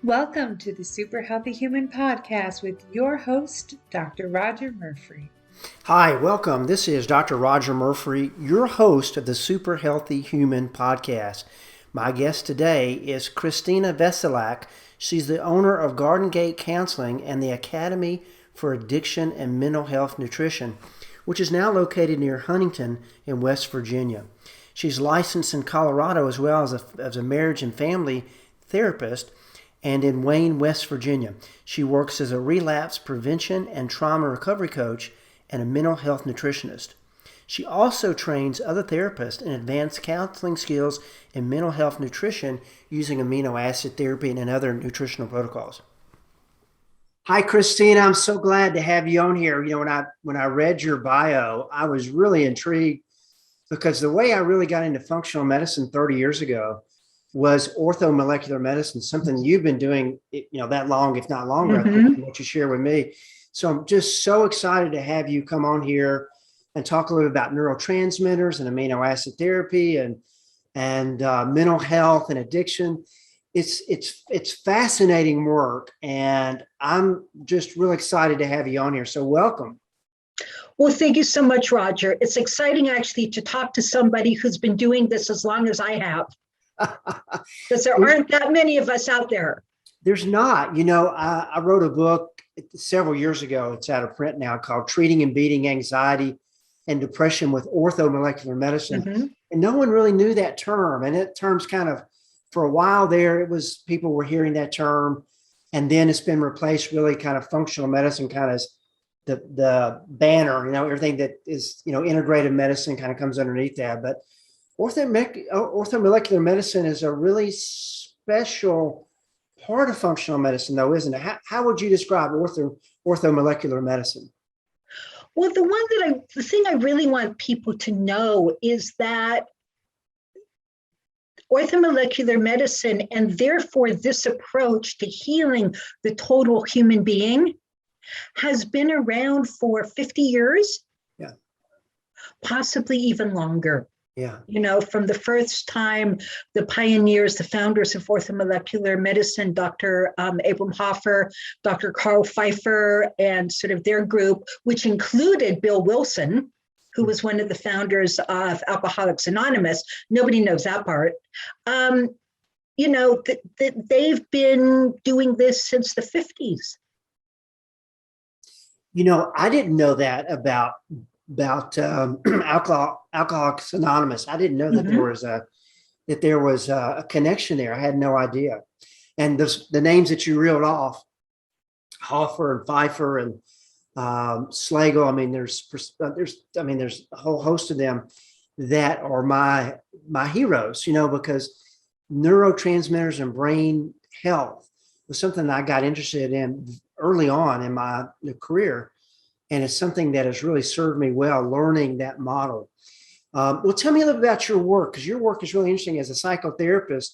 Welcome to the Super Healthy Human Podcast with your host, Dr. Roger Murphree. Hi, welcome. This is Dr. Roger Murphree, your host of the Super Healthy Human Podcast. My guest today is Christina Veselak. She's the owner of Garden Gate Counseling and the Academy for Addiction and Mental Health Nutrition, which is now located near Huntington in West Virginia. She's licensed in Colorado as well as a marriage and family therapist, and in Wayne, West Virginia. She works as a relapse prevention and trauma recovery coach and a mental health nutritionist. She also trains other therapists in advanced counseling skills in mental health nutrition using amino acid therapy and other nutritional protocols. Hi, Christina. I'm so glad to have you on here. You know, when I read your bio, I was really intrigued because the way I really got into functional medicine 30 years ago was orthomolecular medicine, something you've been doing, that long, if not longer, I think, what you share with me. So I'm just so excited to have you come on here and talk a little bit about neurotransmitters and amino acid therapy and mental health and addiction. It's fascinating work, and I'm just really excited to have you on here. So welcome. Well, thank you so much, Roger. It's exciting actually to talk to somebody who's been doing this as long as I have. Because there aren't that many of us out there. There's not. I wrote a book several years ago. It's out of print now, called Treating and Beating Anxiety and Depression with Orthomolecular Medicine. And no one really knew that term. And that term's kind of, for a while there, it was people were hearing that term. And then it's been replaced really kind of functional medicine, kind of the banner, everything that is, integrative medicine kind of comes underneath that. But orthomolecular medicine is a really special part of functional medicine, though, isn't it? How would you describe orthomolecular medicine? Well, the thing I really want people to know is that orthomolecular medicine, and therefore this approach to healing the total human being, has been around for 50 years, possibly even longer. From the first time, the pioneers, the founders of orthomolecular medicine, Dr. Abram Hoffer, Dr. Carl Pfeiffer, and sort of their group, which included Bill Wilson, who was one of the founders of Alcoholics Anonymous. Nobody knows that part. They've been doing this since the 50s. I didn't know that about Alcoholics Anonymous. I didn't know that there was a connection there. I had no idea. And the names that you reeled off, Hoffer and Pfeiffer and Slagle. I mean, there's a whole host of them that are my heroes. Because neurotransmitters and brain health was something that I got interested in early on in my career. And it's something that has really served me well, learning that model. Well, tell me a little bit about your work, because your work is really interesting as a psychotherapist.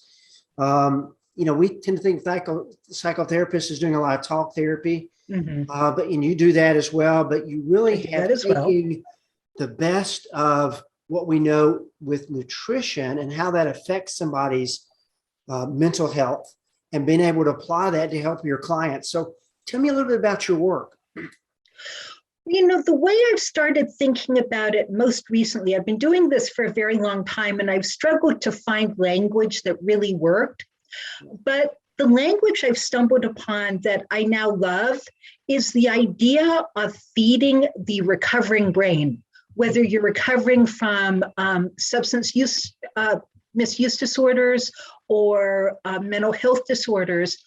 We tend to think psychotherapist is doing a lot of talk therapy, but you do that as well. But you really have taken the best of what we know with nutrition and how that affects somebody's mental health, and being able to apply that to help your clients. So tell me a little bit about your work. The way I've started thinking about it most recently, I've been doing this for a very long time, and I've struggled to find language that really worked. But the language I've stumbled upon that I now love is the idea of feeding the recovering brain, whether you're recovering from substance use misuse disorders or mental health disorders.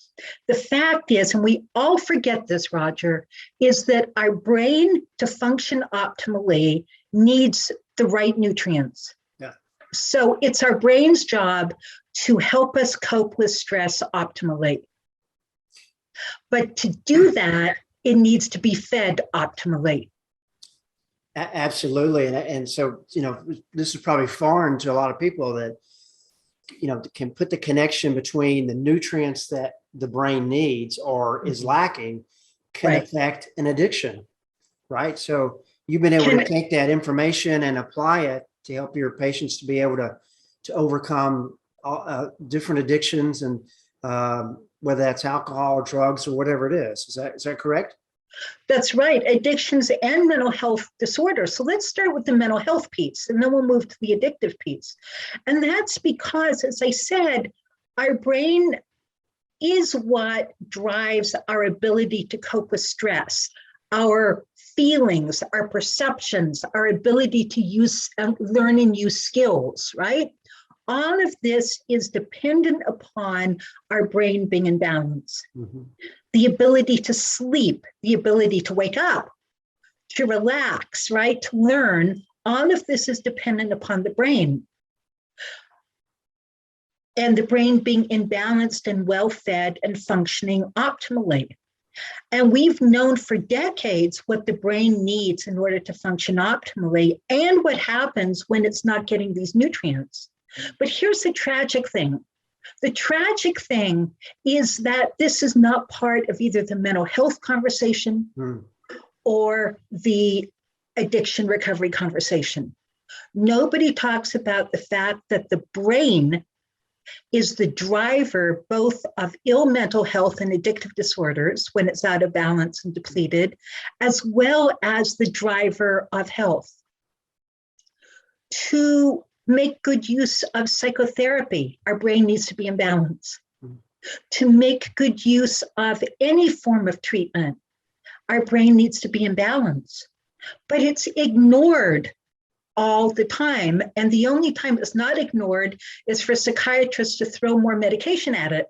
The fact is, and we all forget this, Roger, is that our brain, to function optimally, needs the right nutrients. So it's our brain's job to help us cope with stress optimally. But to do that, it needs to be fed optimally. Absolutely. And so, this is probably foreign to a lot of people that, can put the connection between the nutrients that the brain needs or is lacking can affect an addiction, right? So you've been able to take that information and apply it to help your patients to be able to overcome different addictions and whether that's alcohol or drugs or whatever it is. Is that correct? That's right, addictions and mental health disorders. So let's start with the mental health piece, and then we'll move to the addictive piece. And that's because, as I said, our brain is what drives our ability to cope with stress, our feelings, our perceptions, our ability to use learn and use skills, right? All of this is dependent upon our brain being in balance. Mm-hmm. The ability to sleep, the ability to wake up, to relax, right? To learn, all of this is dependent upon the brain. And the brain being imbalanced and well-fed and functioning optimally. And we've known for decades what the brain needs in order to function optimally and what happens when it's not getting these nutrients. But here's the tragic thing. The tragic thing is that this is not part of either the mental health conversation or the addiction recovery conversation. Nobody talks about the fact that the brain is the driver both of ill mental health and addictive disorders when it's out of balance and depleted, as well as the driver of health. To make good use of psychotherapy, our brain needs to be in balance. To make good use of any form of treatment, our brain needs to be in balance. But it's ignored all the time. And the only time it's not ignored is for psychiatrists to throw more medication at it.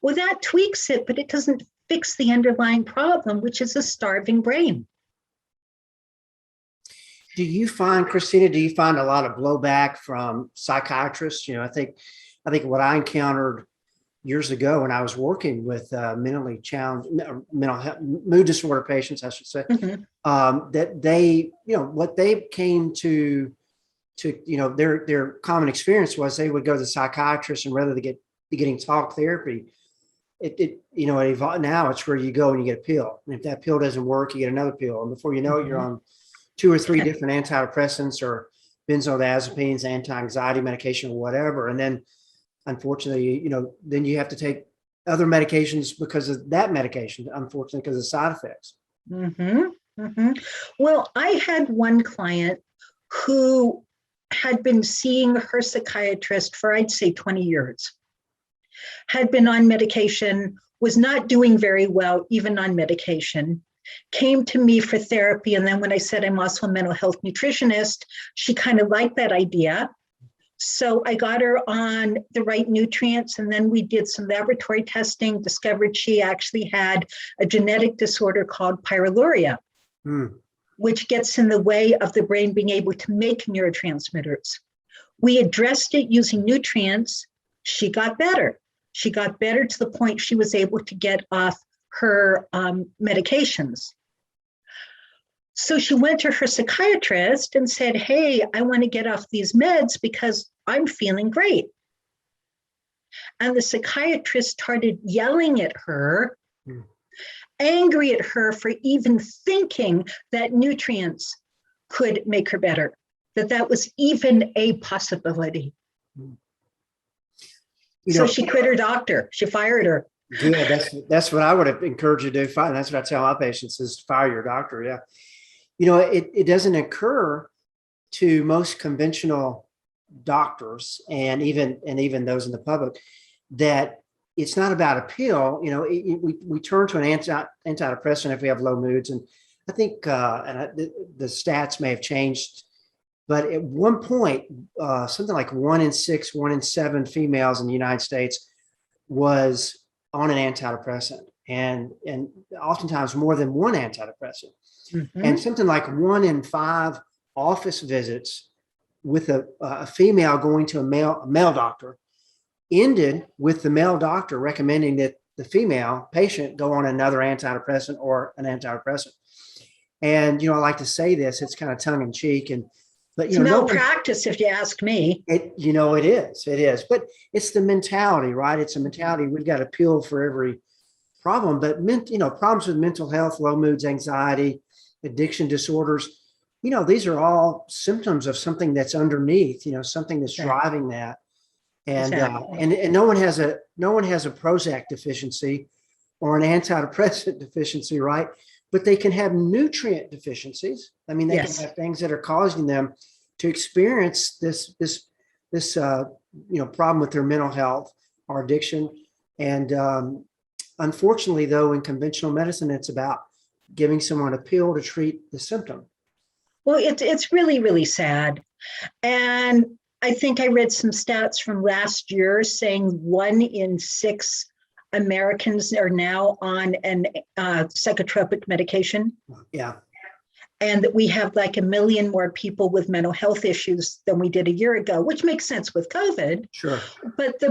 Well, that tweaks it, but it doesn't fix the underlying problem, which is a starving brain. Do you find, Christina, a lot of blowback from psychiatrists? I think what I encountered years ago when I was working with mentally challenged, mental health, mood disorder patients, I should say, that they, what they came to their common experience was they would go to the psychiatrist, and rather than getting talk therapy, it evolved. Now it's where you go and you get a pill, and if that pill doesn't work, you get another pill, and before you know it, you're on 2 or 3 different antidepressants or benzodiazepines, anti-anxiety medication, or whatever, and then unfortunately, then you have to take other medications because of that medication, unfortunately, because of side effects. Well, I had one client who had been seeing her psychiatrist for, I'd say, 20 years, had been on medication, was not doing very well, even on medication, came to me for therapy. And then when I said I'm also a mental health nutritionist, she kind of liked that idea. So I got her on the right nutrients, and then we did some laboratory testing, discovered she actually had a genetic disorder called pyroluria, which gets in the way of the brain being able to make neurotransmitters. We addressed it using nutrients. She got better. She got better to the point she was able to get off her medications. So she went to her psychiatrist and said, hey, I want to get off these meds because I'm feeling great. And the psychiatrist started yelling at her, angry at her for even thinking that nutrients could make her better, that was even a possibility. So she quit her doctor. She fired her. Yeah, that's what I would have encouraged you to do. That's what I tell my patients is fire your doctor. Yeah. It doesn't occur to most conventional doctors and even those in the public that it's not about a pill. We turn to an antidepressant if we have low moods, and I think the stats may have changed, but at one point, something like 1 in 6, 1 in 7 females in the United States was on an antidepressant, and oftentimes more than one antidepressant. And something like 1 in 5 office visits with a female going to a male doctor ended with the male doctor recommending that the female patient go on another antidepressant or an antidepressant. And, I like to say this, it's kind of tongue in cheek, but it's malpractice, if you ask me. It is, but it's the mentality, right? It's a mentality. We've got a pill for every problem, but problems with mental health, low moods, anxiety, addiction disorders, these are all symptoms of something that's underneath, something that's driving that. And Exactly. and no one has a Prozac deficiency or an antidepressant deficiency, right? But they can have nutrient deficiencies. I mean, they can Yes. have things that are causing them to experience this problem with their mental health or addiction. And unfortunately, though, in conventional medicine, it's about giving someone a pill to treat the symptom. Well, it's really, really sad. And I think I read some stats from last year saying 1 in 6 Americans are now on an psychotropic medication. Yeah. And that we have like 1 million more people with mental health issues than we did a year ago, which makes sense with COVID. Sure. But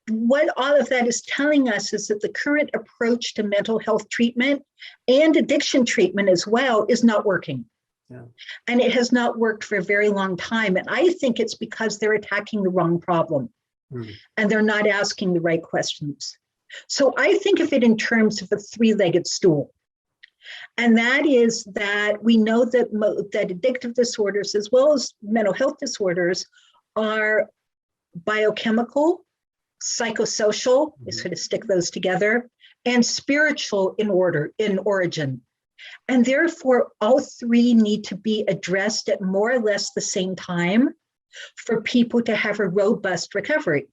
what all of that is telling us is that the current approach to mental health treatment and addiction treatment as well is not working. Yeah. And it has not worked for a very long time. And I think it's because they're attacking the wrong problem and they're not asking the right questions. So I think of it in terms of a 3-legged stool. And that is that we know that that addictive disorders, as well as mental health disorders, are biochemical, psychosocial, we sort of stick those together, and spiritual in origin. And therefore, all 3 need to be addressed at more or less the same time for people to have a robust recovery.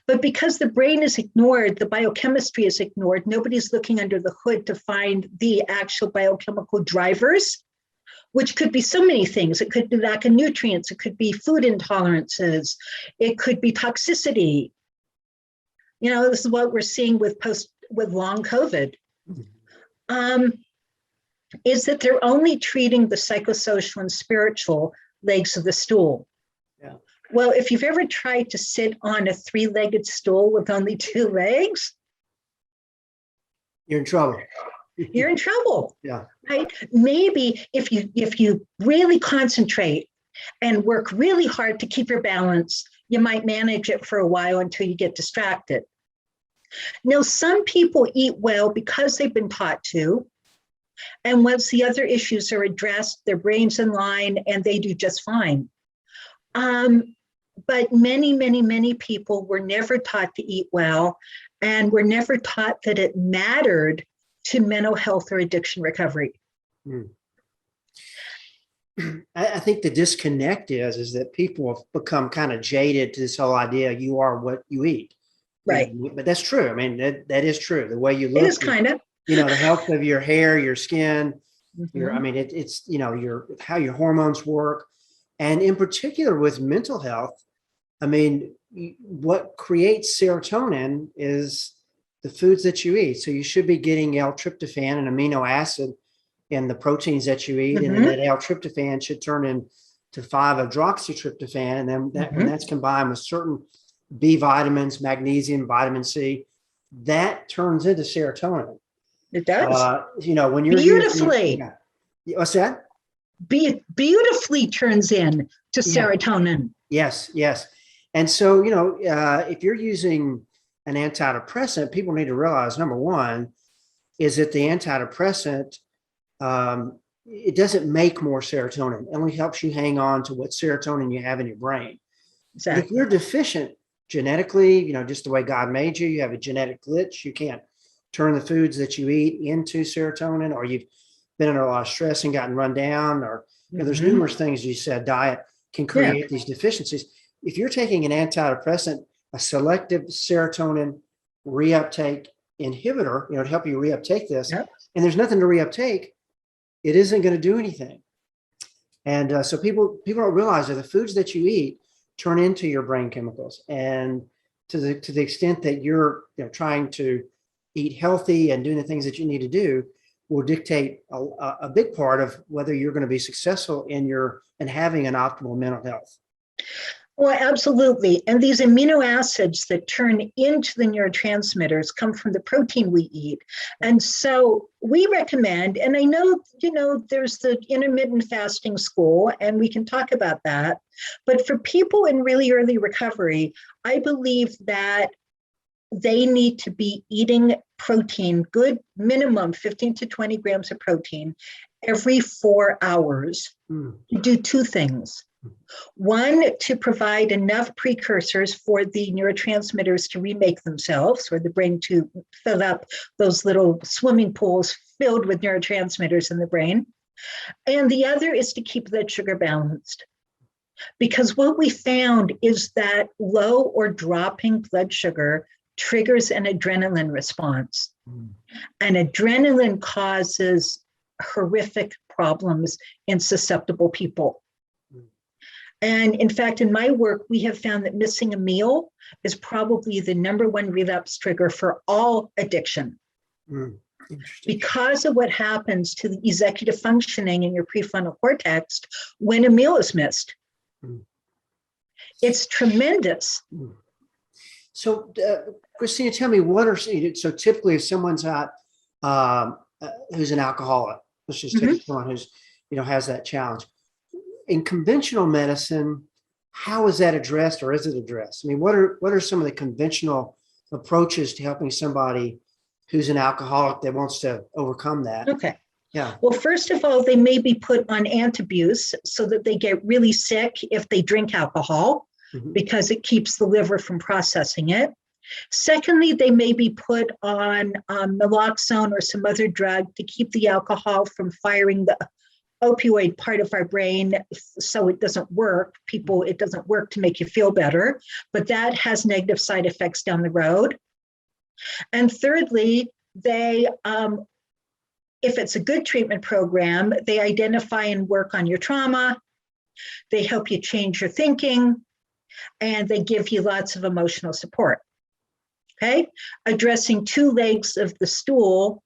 But because the brain is ignored, the biochemistry is ignored, nobody's looking under the hood to find the actual biochemical drivers, which could be so many things. It could be lack of nutrients, it could be food intolerances, it could be toxicity. This is what we're seeing with long COVID. Is that they're only treating the psychosocial and spiritual legs of the stool. Yeah. Well, if you've ever tried to sit on a 3-legged stool with only 2 legs, you're in trouble. You're in trouble. Yeah. Right? Maybe if you really concentrate and work really hard to keep your balance, you might manage it for a while until you get distracted. Now, some people eat well because they've been taught to. And once the other issues are addressed, their brain's in line and they do just fine. But many, many, many people were never taught to eat well and were never taught that it mattered to mental health or addiction recovery. I think the disconnect is that people have become kind of jaded to this whole idea you are what you eat. Right. But that's true. I mean, that is true. The way you look. It is kind of. The health of your hair, your skin, it's how your hormones work. And in particular with mental health, I mean, what creates serotonin is the foods that you eat. So you should be getting L-tryptophan, an amino acid, in the proteins that you eat. And then that L-tryptophan should turn into 5-hydroxytryptophan. And then when that's combined with certain B vitamins, magnesium, vitamin C, that turns into serotonin. It does. When you're beautifully. What's that? Beautifully turns in to serotonin. Yes. And so, if you're using an antidepressant, people need to realize, number one, is that the antidepressant, it doesn't make more serotonin. It only helps you hang on to what serotonin you have in your brain. Exactly. If you're deficient genetically, just the way God made you, you have a genetic glitch. You can't turn the foods that you eat into serotonin, or you've been under a lot of stress and gotten run down, or there's numerous things you said diet can create these deficiencies. If you're taking an antidepressant, a selective serotonin reuptake inhibitor, to help you reuptake this, and there's nothing to reuptake, it isn't going to do anything. And so people don't realize that the foods that you eat turn into your brain chemicals, and to the extent that you're trying to eat healthy and doing the things that you need to do will dictate a big part of whether you're going to be successful in having an optimal mental health. Well, absolutely. And these amino acids that turn into the neurotransmitters come from the protein we eat. And so we recommend, and I know, there's the intermittent fasting school, and we can talk about that. But for people in really early recovery, I believe that they need to be eating protein, good minimum 15 to 20 grams of protein every 4 hours to do 2 things. One, to provide enough precursors for the neurotransmitters to remake themselves, or the brain to fill up those little swimming pools filled with neurotransmitters in the brain. And the other is to keep blood sugar balanced. Because what we found is that low or dropping blood sugar triggers an adrenaline response. And adrenaline causes horrific problems in susceptible people. And in fact, in my work, we have found that missing a meal is probably the number one relapse trigger for all addiction. Because of what happens to the executive functioning in your prefrontal cortex when a meal is missed. It's tremendous. So, Christina, tell me, so typically if someone's who's an alcoholic, let's just take someone who's, has that challenge. In conventional medicine, how is that addressed, or is it addressed? I mean, what are some of the conventional approaches to helping somebody who's an alcoholic that wants to overcome that? Okay. Yeah. Well, first of all, they may be put on antabuse so that they get really sick if they drink alcohol, because it keeps the liver from processing it. Secondly, they may be put on naloxone or some other drug to keep the alcohol from firing the opioid part of our brain, so it doesn't work. It doesn't work to make you feel better, but that has negative side effects down the road. And thirdly, they, if it's a good treatment program, they identify and work on your trauma. They help you change your thinking, and they give you lots of emotional support. Okay, addressing two legs of the stool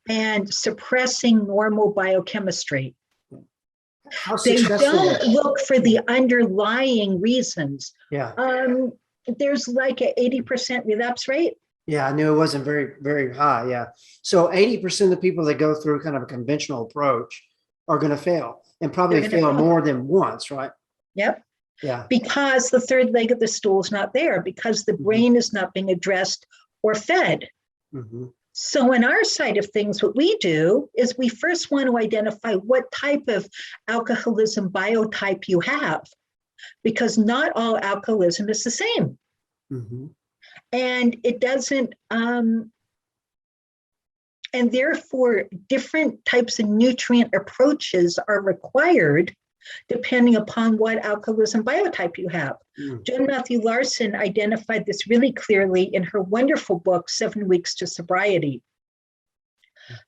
and suppressing normal biochemistry. They don't look for the underlying reasons. There's like an 80% relapse rate. Yeah, I knew it wasn't very, very high. Yeah. So 80% of the people that go through kind of a conventional approach are going to fail, and probably fail more than once, right? Yep. Yeah. Because the third leg of the stool is not there, because the brain is not being addressed or fed. So in our side of things, what we do is we first want to identify what type of alcoholism biotype you have, because not all alcoholism is the same. And it doesn't, and therefore different types of nutrient approaches are required depending upon what alcoholism biotype you have. Joan Matthew Larson identified this really clearly in her wonderful book, 7 Weeks to Sobriety,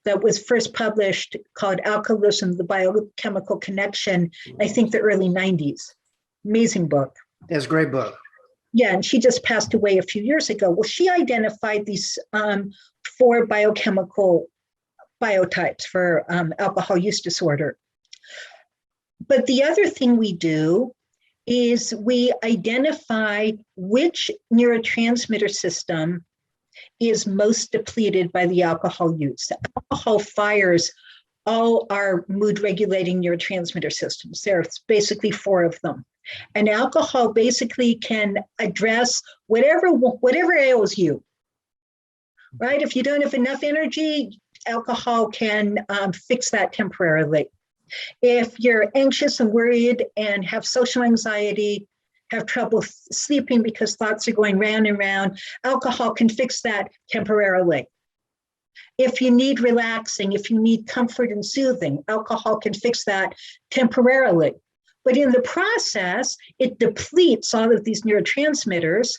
that was first published, called Alcoholism, the Biochemical Connection, I think the early 90s. Amazing book. That's a great book. Yeah, and she just passed away a few years ago. Well, she identified these 4 biochemical biotypes for alcohol use disorder. But the other thing we do is we identify which neurotransmitter system is most depleted by the alcohol use. Alcohol fires all our mood regulating neurotransmitter systems. There's basically 4 of them. And alcohol basically can address whatever ails you, right? If you don't have enough energy, alcohol can fix that temporarily. If you're anxious and worried and have social anxiety, have trouble sleeping because thoughts are going round and round, alcohol can fix that temporarily. If you need relaxing, if you need comfort and soothing, alcohol can fix that temporarily. But in the process, it depletes all of these neurotransmitters.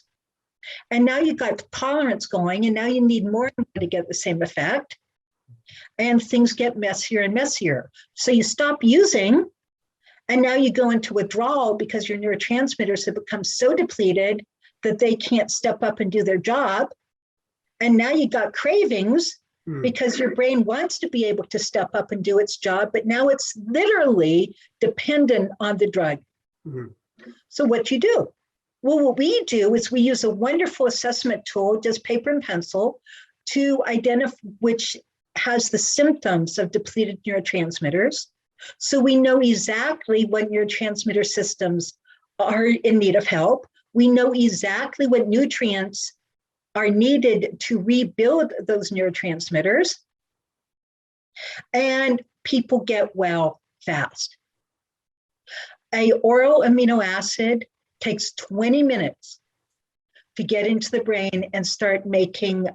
And now you've got tolerance going, and now you need more to get the same effect. And things get messier and messier. So you stop using, and now you go into withdrawal because your neurotransmitters have become so depleted that they can't step up and do their job. And now you got cravings because your brain wants to be able to step up and do its job, but now it's literally dependent on the drug. So what you do? Well, what we do is we use a wonderful assessment tool, just paper and pencil, to identify which has the symptoms of depleted neurotransmitters. So we know exactly what neurotransmitter systems are in need of help. We know exactly what nutrients are needed to rebuild those neurotransmitters. And people get well fast. A oral amino acid takes 20 minutes to get into the brain and start making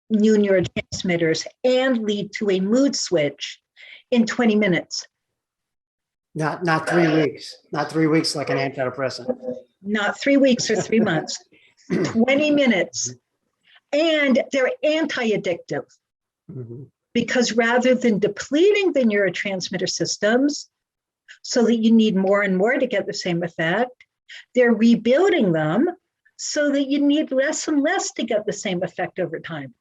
new neurotransmitters and lead to a mood switch in 20 minutes. Not 3 weeks. Not 3 weeks like an antidepressant. Not 3 weeks or 3 months. 20 minutes. And they're anti-addictive because rather than depleting the neurotransmitter systems so that you need more and more to get the same effect, they're rebuilding them so that you need less and less to get the same effect over time.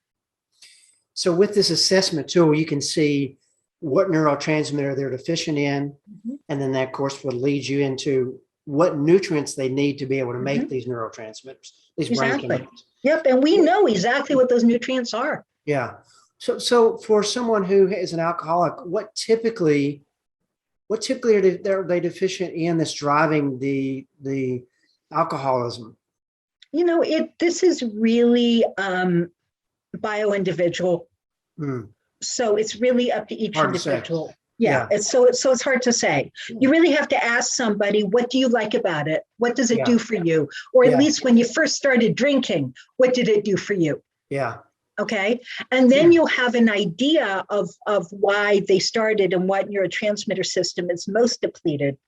So with this assessment tool, you can see what neurotransmitter they're deficient in, and then that, of course, would lead you into what nutrients they need to be able to make these neurotransmitters, these brain chemicals. Yep, and we know exactly what those nutrients are. Yeah. So for someone who is an alcoholic, what typically are they deficient in that's driving the alcoholism? This is really bio-individual. So it's really up to each individual. Yeah. It's hard to say. You really have to ask somebody, what do you like about it? What does it do for you? Or at least when you first started drinking, what did it do for you? Yeah. Okay. And then you'll have an idea of why they started and what neurotransmitter system is most depleted.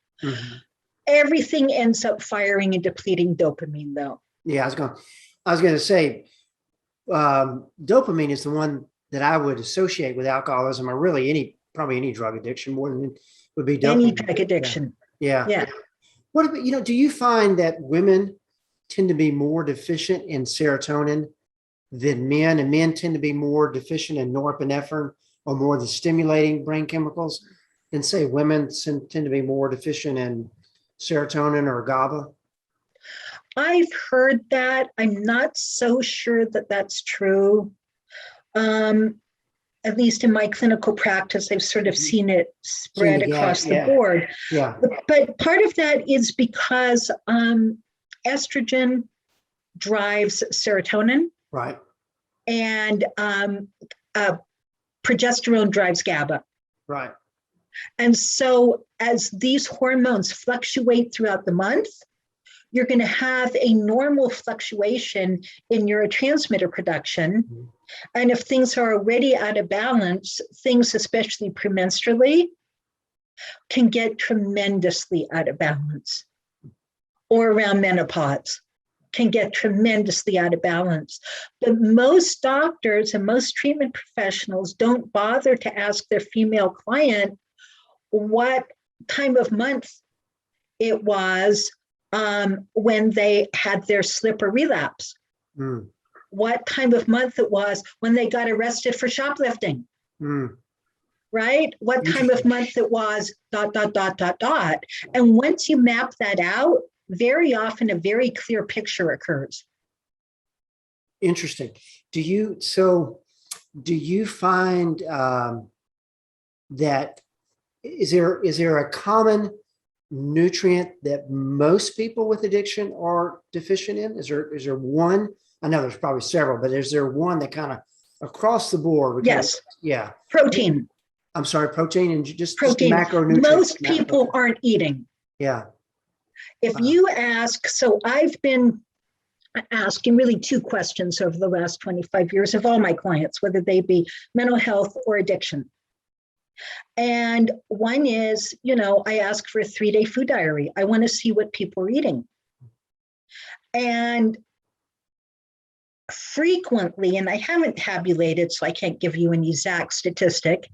Everything ends up firing and depleting dopamine, though. Yeah, I was going to say, dopamine is the one that I would associate with alcoholism, or really probably any drug addiction, more than it would be dopamine. Any drug addiction. Yeah. What about, do you find that women tend to be more deficient in serotonin than men, and men tend to be more deficient in norepinephrine or more of the stimulating brain chemicals than, say, women tend to be more deficient in serotonin or GABA? I've heard that. I'm not so sure that that's true. At least in my clinical practice, I've sort of seen it spread across the board. Yeah. But part of that is because estrogen drives serotonin. Right. And progesterone drives GABA. Right. And so as these hormones fluctuate throughout the month, you're going to have a normal fluctuation in neurotransmitter production. And if things are already out of balance, things, especially premenstrually, can get tremendously out of balance, or around menopause can get tremendously out of balance. But most doctors and most treatment professionals don't bother to ask their female client what time of month it was when they had their slip or relapse, what time of month it was when they got arrested for shoplifting, right? What time of month it was, ... And once you map that out, very often a very clear picture occurs. Interesting. Do you find that is there a common nutrient that most people with addiction are deficient in? Is there one? I know there's probably several, but is there one that kind of across the board? Yes. Yeah. Protein. I'm sorry, protein and just protein. Macronutrients. Most people aren't eating. Yeah. If you ask, so I've been asking really two questions over the last 25 years of all my clients, whether they be mental health or addiction. And one is, I ask for a 3-day food diary. I want to see what people are eating. And frequently, and I haven't tabulated, so I can't give you an exact statistic,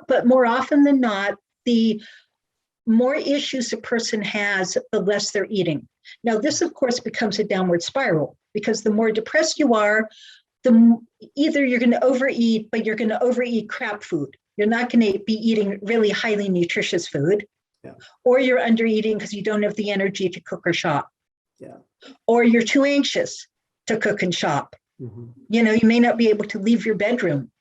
but more often than not, the more issues a person has, the less they're eating. Now, this, of course, becomes a downward spiral, because the more depressed you are, either you're going to overeat, but you're going to overeat crap food. You're not going to be eating really highly nutritious food, or you're under eating because you don't have the energy to cook or shop, or you're too anxious to cook and shop. You may not be able to leave your bedroom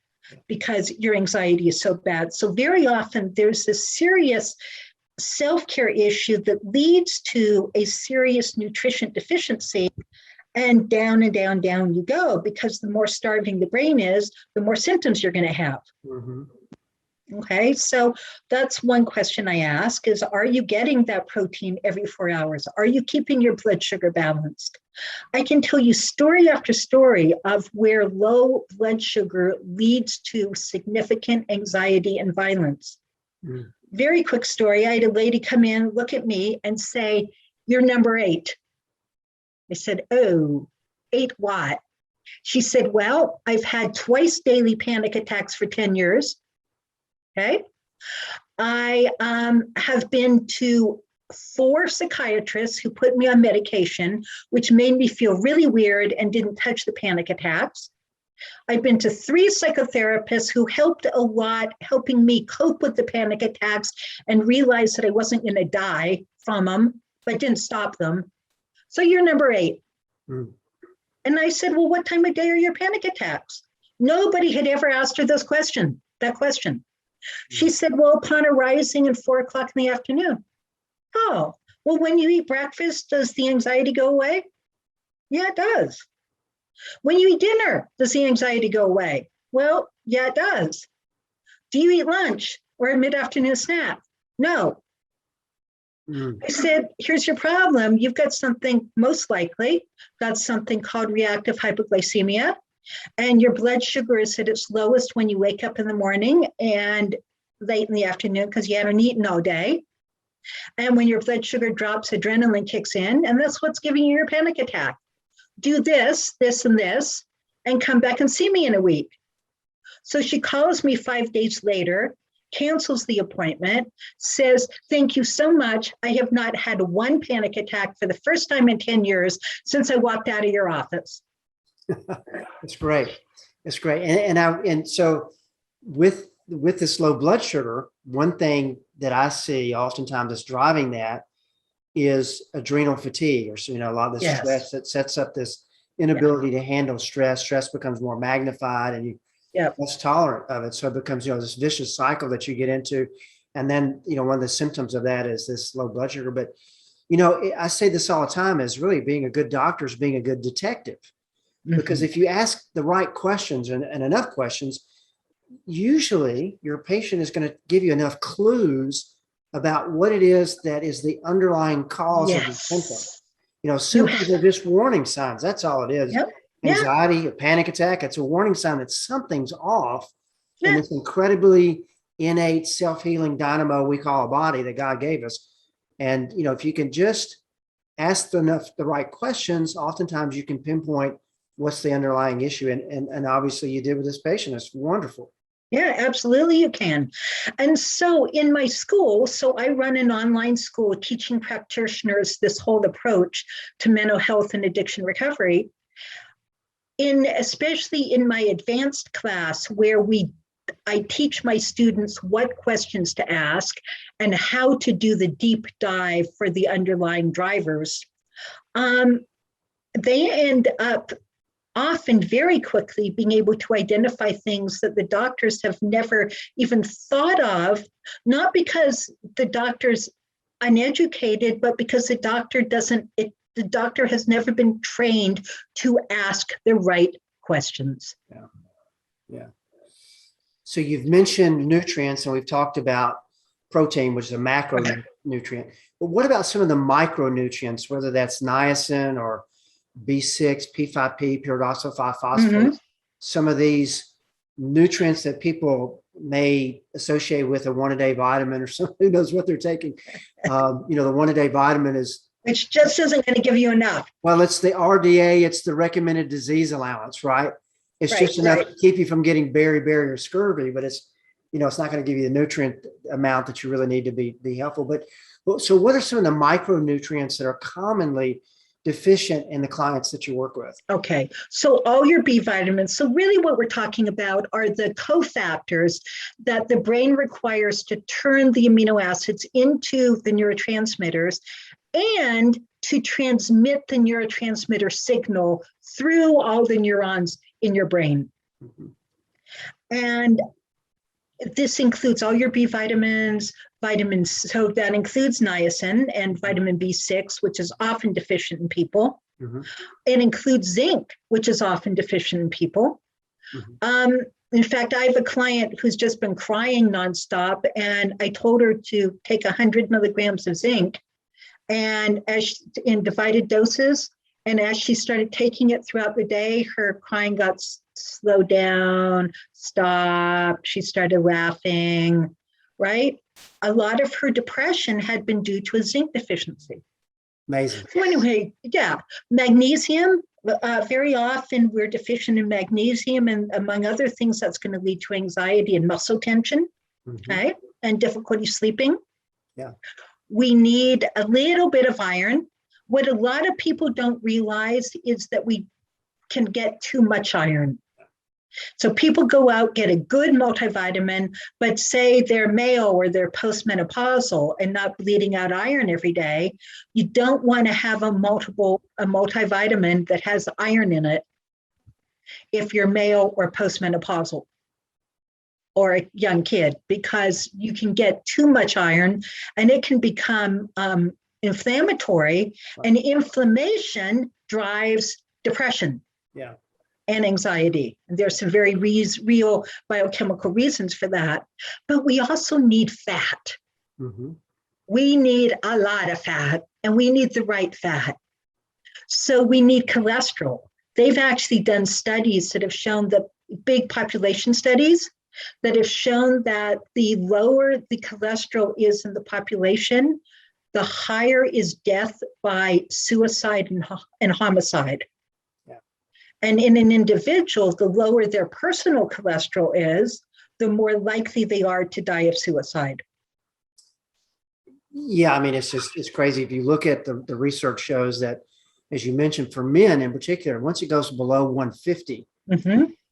because your anxiety is so bad. So very often there's this serious self-care issue that leads to a serious nutrition deficiency, and down and down, down you go, because the more starving the brain is, the more symptoms you're going to have. Okay, so that's one question I ask is, are you getting that protein every 4 hours? Are you keeping your blood sugar balanced? I can tell you story after story of where low blood sugar leads to significant anxiety and violence. Mm. Very quick story. I had a lady come in, look at me and say, "You're number 8. I said, "Oh, 8 what?" She said, "Well, I've had twice daily panic attacks for 10 years. Okay. I have been to 4 psychiatrists who put me on medication, which made me feel really weird and didn't touch the panic attacks. I've been to 3 psychotherapists who helped a lot, helping me cope with the panic attacks and realize that I wasn't going to die from them, but didn't stop them. So you're number 8. Mm. And I said, "Well, what time of day are your panic attacks?" Nobody had ever asked her that question. She said, "Well, upon arising at 4 o'clock in the afternoon." Oh, well, when you eat breakfast, does the anxiety go away? Yeah, it does. When you eat dinner, does the anxiety go away? Well, yeah, it does. Do you eat lunch or a mid-afternoon snack? No. Mm. I said, "Here's your problem. You've got something, most likely, got something called reactive hypoglycemia. And your blood sugar is at its lowest when you wake up in the morning and late in the afternoon because you haven't eaten all day. And when your blood sugar drops, adrenaline kicks in, and that's what's giving you your panic attack. Do this, this, and this, and come back and see me in a week." So she calls me 5 days later, cancels the appointment, says, "Thank you so much. I have not had one panic attack for the first time in 10 years since I walked out of your office." It's great. It's great. And so with this low blood sugar, one thing that I see oftentimes that's driving that is adrenal fatigue, or a lot of the stress that sets up this inability to handle stress. Stress becomes more magnified and you less tolerant of it. So it becomes, this vicious cycle that you get into. And then, one of the symptoms of that is this low blood sugar. But, I say this all the time, is really being a good doctor is being a good detective. Because if you ask the right questions and enough questions, usually your patient is going to give you enough clues about what it is that is the underlying cause of the symptom. Symptoms are just warning signs. That's all it is. Yep. Anxiety, a panic attack, it's a warning sign that something's off in this incredibly innate self-healing dynamo we call a body that God gave us. And, if you can just ask the right questions, oftentimes you can pinpoint what's the underlying issue. And obviously you did with this patient. It's wonderful. Yeah, absolutely you can. And so in my school, I run an online school teaching practitioners this whole approach to mental health and addiction recovery. Especially in my advanced class, where I teach my students what questions to ask and how to do the deep dive for the underlying drivers. They end up often very quickly being able to identify things that the doctors have never even thought of, not because the doctor's uneducated, but because the doctor has never been trained to ask the right questions. Yeah. So you've mentioned nutrients, and we've talked about protein, which is a macronutrient. But what about some of the micronutrients, whether that's niacin or B6, P5P, pyridoxal 5-phosphate, some of these nutrients that people may associate with a one-a-day vitamin, or something, who knows what they're taking. The one-a-day vitamin is, which just isn't going to give you enough. Well, it's the RDA, it's the recommended disease allowance, right? It's just enough to keep you from getting beriberi or scurvy, but it's not going to give you the nutrient amount that you really need to be helpful. But so what are some of the micronutrients that are commonly deficient in the clients that you work with? Okay, so all your B vitamins. So really what we're talking about are the cofactors that the brain requires to turn the amino acids into the neurotransmitters and to transmit the neurotransmitter signal through all the neurons in your brain. And this includes all your B vitamins, vitamins, so that includes niacin and vitamin B6, which is often deficient in people. It includes zinc, which is often deficient in people. In fact, I have a client who's just been crying nonstop, and I told her to take 100 milligrams of zinc and in divided doses. And as she started taking it throughout the day, her crying got slowed down, stopped. She started laughing, right? A lot of her depression had been due to a zinc deficiency. Amazing. So anyway, yeah, magnesium. Very often we're deficient in magnesium, and among other things, that's going to lead to anxiety and muscle tension, okay, and difficulty sleeping. Yeah. We need a little bit of iron. What a lot of people don't realize is that we can get too much iron. So people go out, get a good multivitamin, but say they're male or they're postmenopausal and not bleeding out iron every day. You don't want to have a multivitamin that has iron in it if you're male or postmenopausal or a young kid, because you can get too much iron and it can become inflammatory, and inflammation drives depression. Yeah. And anxiety. And there's some very real biochemical reasons for that. But we also need fat. We need a lot of fat, and we need the right fat. So we need cholesterol. They've actually done studies that have shown, that big population studies that have shown that the lower the cholesterol is in the population, the higher is death by suicide and homicide. And in an individual, the lower their personal cholesterol is, the more likely they are to die of suicide. Yeah, I mean, it's crazy. If you look at the research shows that, as you mentioned, for men in particular, once it goes below 150,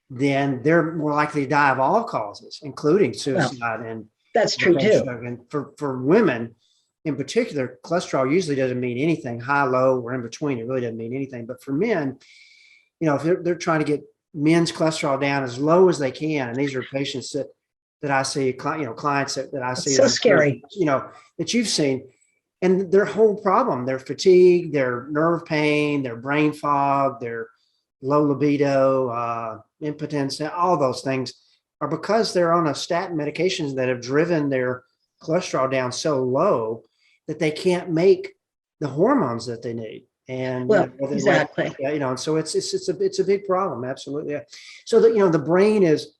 then they're more likely to die of all causes, including suicide. And that's true too. And for women in particular, cholesterol usually doesn't mean anything, high, low, or in between. It really doesn't mean anything. But for men, if they're trying to get men's cholesterol down as low as they can, and these are patients that I see, clients that I see. It's so scary. That you've seen, and their whole problem, their fatigue, their nerve pain, their brain fog, their low libido, impotence, all those things are because they're on a statin medications that have driven their cholesterol down so low that they can't make the hormones that they need. And exactly. And so it's a big problem. Absolutely. Yeah. So the brain is,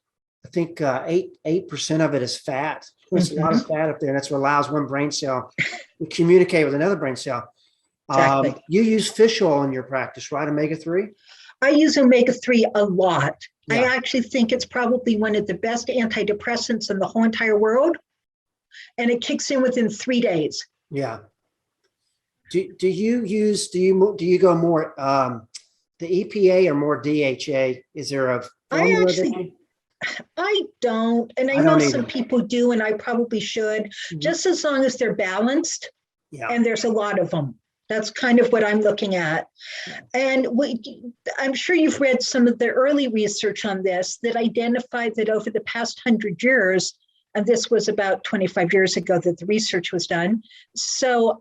I think 8% of it is fat. There's a lot of fat up there, and that's what allows one brain cell to communicate with another brain cell. Exactly. You use fish oil in your practice, right? Omega-3. I use omega-3 a lot. Yeah. I actually think it's probably one of the best antidepressants in the whole entire world, and it kicks in within 3 days. Yeah. Do you go more the EPA or more DHA? Is there a formula? I don't, and I know some people do, and I probably should, just as long as they're balanced. Yeah. And there's a lot of them. That's kind of what I'm looking at. And I'm sure you've read some of the early research on this that identified that over the past 100 years, and this was about 25 years ago that the research was done. So,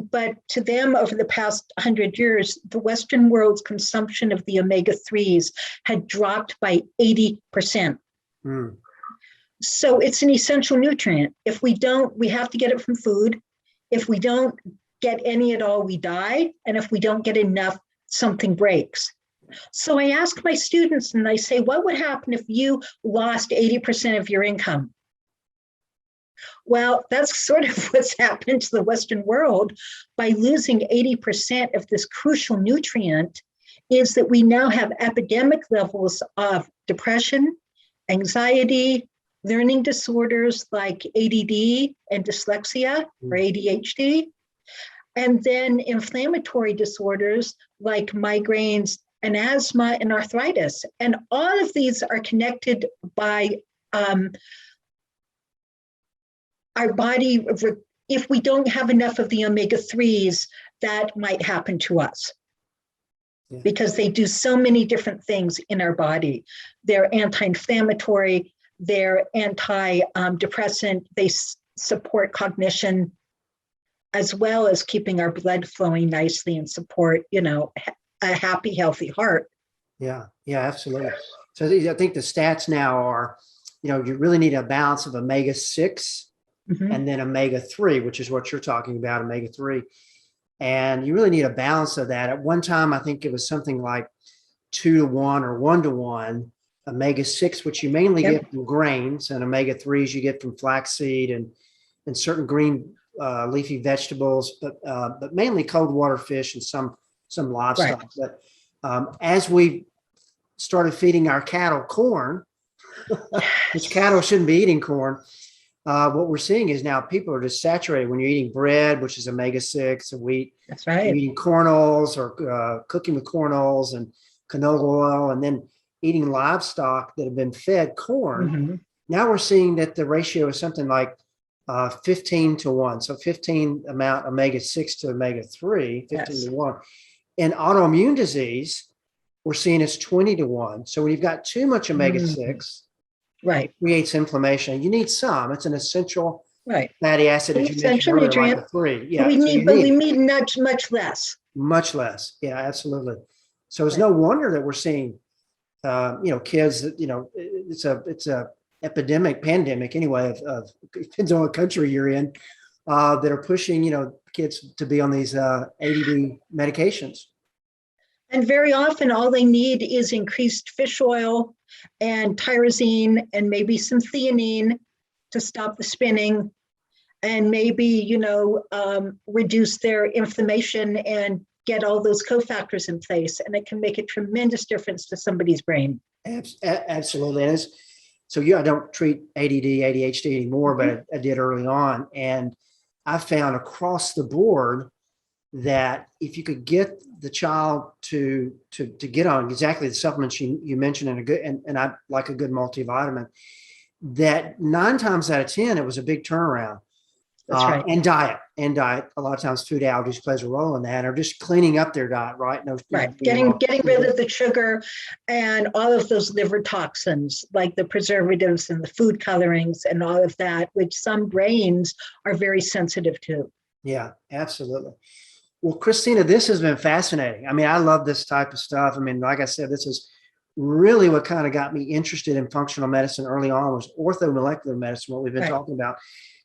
but to them, over the past 100 years, the Western world's consumption of the omega-3s had dropped by 80%. So it's an essential nutrient. If we don't, we have to get it from food. If we don't get any at all, we die. And if we don't get enough, something breaks. So I ask my students and I say, what would happen if you lost 80% of your income? Well, that's sort of what's happened to the Western world by losing 80% of this crucial nutrient, is that we now have epidemic levels of depression, anxiety, learning disorders like ADD and dyslexia or ADHD, and then inflammatory disorders like migraines and asthma and arthritis. And all of these are connected by our body. If we don't have enough of the omega-3s, that might happen to us. Yeah. Because they do so many different things in our body. They're anti-inflammatory, they're anti-depressant, they support cognition, as well as keeping our blood flowing nicely and support, a happy, healthy heart. Yeah, absolutely. So I think the stats now are, you really need a balance of omega-6 and then omega-3, which is what you're talking about, omega-3. And you really need a balance of that. At one time, I think it was something like 2-to-1 or 1-to-1 omega-6, which you mainly get from grains, and omega-3s you get from flaxseed and certain green leafy vegetables, but mainly cold water fish and some livestock. Right. But as we started feeding our cattle corn, which cattle shouldn't be eating corn, what we're seeing is now people are just saturated when you're eating bread, which is omega-6, and wheat. That's right. You're eating corn oils or cooking with corn oils and canola oil, and then eating livestock that have been fed corn. Now we're seeing that the ratio is something like 15-to-1. So 15 amount omega-6 to omega-3, 15-to-1. In autoimmune disease, we're seeing it's 20-to-1. So when you've got too much omega-6, right, creates inflammation. You need some. It's an essential fatty acid, as you essential mentioned earlier, nutrient. like the 3. Yeah, But we need much less. Much less. Yeah, absolutely. So it's no wonder that we're seeing, kids that, it's a epidemic, pandemic anyway, of depends on what country you're in, that are pushing, kids to be on these ADD medications. And very often all they need is increased fish oil and tyrosine and maybe some theanine to stop the spinning and maybe, reduce their inflammation and get all those cofactors in place. And it can make a tremendous difference to somebody's brain. Absolutely. And so I don't treat ADD, ADHD anymore, but I did early on. And I found across the board that if you could get the child to get on exactly the supplements you mentioned and I like a good multivitamin, that 9 times out of 10, it was a big turnaround. That's right. And diet. A lot of times food allergies plays a role in that, or just cleaning up their diet, right? Getting rid of the sugar and all of those liver toxins, like the preservatives and the food colorings and all of that, which some brains are very sensitive to. Yeah, absolutely. Well, Christina, this has been fascinating. I mean, I love this type of stuff. I mean, like I said, this is really what kind of got me interested in functional medicine early on, was orthomolecular medicine, what we've been talking about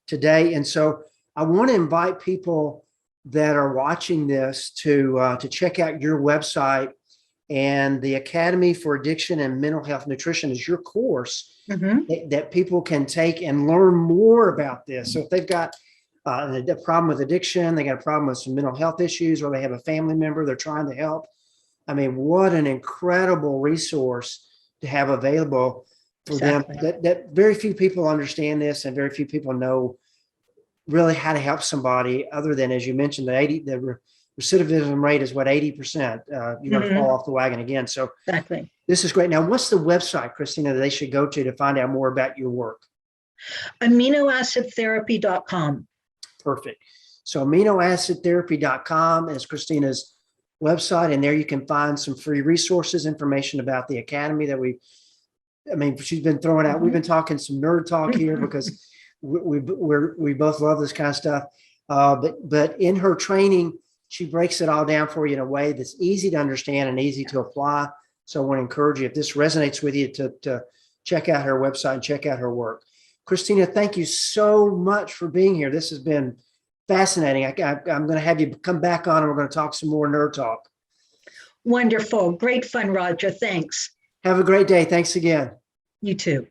today. And so I want to invite people that are watching this to check out your website, and the Academy for Addiction and Mental Health Nutrition is your course that people can take and learn more about this. So if they've got a problem with addiction, they got a problem with some mental health issues, or they have a family member they're trying to help. I mean, what an incredible resource to have available for them. That very few people understand this, and very few people know really how to help somebody, other than, as you mentioned, the recidivism rate is 80%. You're going to fall off the wagon again. So this is great. Now, what's the website, Christina, that they should go to find out more about your work? Aminoacidtherapy.com. Perfect. So aminoacidtherapy.com is Christina's website, and there you can find some free resources, information about the Academy that she's been throwing out. We've been talking some nerd talk here because we both love this kind of stuff. But in her training, she breaks it all down for you in a way that's easy to understand and easy to apply. So I want to encourage you, if this resonates with you, to check out her website and check out her work. Christina, thank you so much for being here. This has been fascinating. I'm going to have you come back on, and we're going to talk some more nerd talk. Wonderful. Great fun, Roger. Thanks. Have a great day. Thanks again. You too.